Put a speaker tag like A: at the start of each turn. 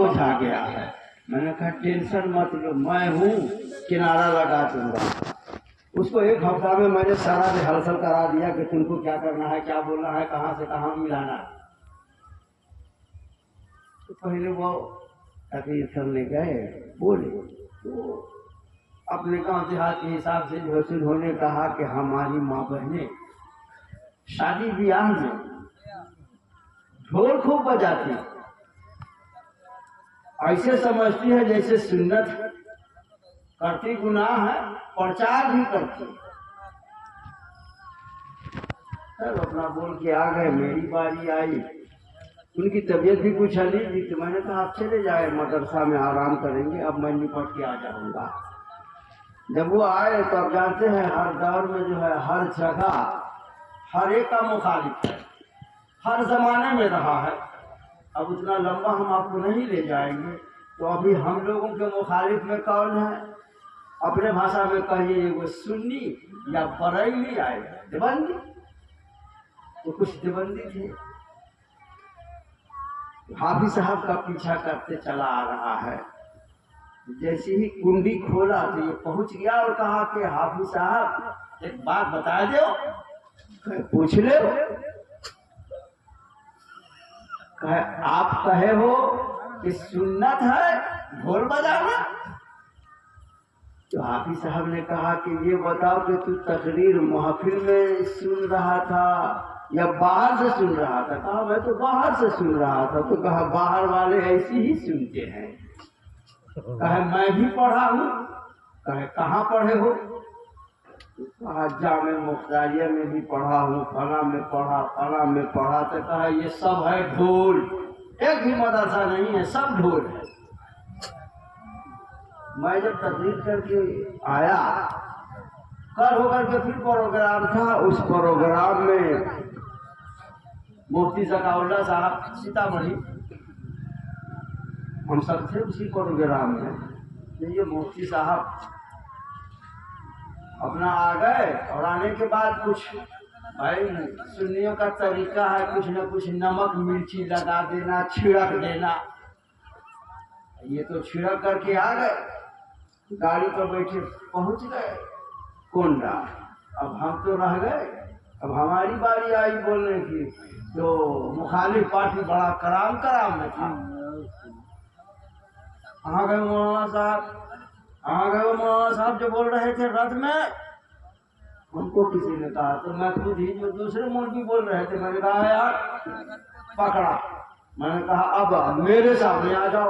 A: आ गया है। मैंने कहा टेंशन मत लो, मैं हूँ, किनारा लगा दूंगा। उसको एक हफ्ता में मैंने सारा रिहर्सल करा दिया कि तुमको क्या करना है, क्या बोलना है, कहाँ से कहाँ मिलाना है। तो पहले वो तकरीर करने गए, बोले तो अपने गांव देहात के हिसाब से जो उन्होंने कहा कि हमारी माँ बहनें शादी ब्याह में ढोल खूब बजाती, ऐसे समझती है जैसे सुन्नत करती गुनाह है, प्रचार भी करती। सब अपना बोल के आ गए। मेरी बारी आई, उनकी तबीयत भी कुछ हली थी, तो मैंने कहा आप चले जाए मदरसा में, आराम करेंगे, अब मैं निपट के आ जाऊंगा। जब वो आए तो आप जानते हैं हर दौर में जो है हर जगह हर एक का मुखालिफ है, हर जमाने में रहा है। अब उतना लंबा हम आपको नहीं ले जाएंगे। तो अभी हम लोगों के मुखालिफ में कौन है? अपने भाषा में कहिए वो सुन्नी या बरेली आए, देवबंदी। तो कुछ देवबंदी थे। हाफिज साहब का पीछा करते चला आ रहा है। जैसे ही कुंडी खोला तो ये पहुंच गया और कहा कि हाफिज साहब एक बात बता दो। पूछ ले। आप कहे हो कि सुन्नत है ढोल बजाना? तो हाफिज साहब ने कहा कि ये बताओ कि तू तकरीर महफिल में सुन रहा था या बाहर से सुन रहा था? कहा मैं तो बाहर से सुन रहा था। तो कहा बाहर वाले ऐसे ही सुनते हैं। कहा मैं भी पढ़ा हूँ। कहे कहाँ पढ़े हो? कहा जामे मुख्तारिया में भी पढ़ा हूँ, फला में पढ़ा, फला में पढ़ा। तो कहा ये सब है ढोल, एक भी मदरसा नहीं है, सब ढोल है। मैं जब तकरीर करके आया, कल होकर के फिर प्रोग्राम था। उस प्रोग्राम में मुफ्ती ज़काउल्लाह साहब सीतामढ़ी, हम सब थे उसी प्रोग्राम में। ये मुफ्ती साहब अपना आ गए और आने के बाद कुछ भाई सुन्नियों का तरीका है, कुछ न कुछ नमक मिर्ची लगा देना, छिड़क देना। ये तो छिड़क करके आ गए, गाड़ी पर बैठे पहुंच गए कोंडा। अब हम तो रह गए, अब हमारी बारी आई बोलने की। तो मुखालिफ पार्टी बड़ा कराम में था। कहाँ गए मौलाना साहब? कहाँ गए मौलाना साहब जो बोल रहे थे रथ में? हमको किसी ने कहा। तो मैं खुद ही, जो दूसरे मौलवी बोल रहे थे, मैंने कहा यार पकड़ा। मैंने कहा अब मेरे सामने आ जाओ।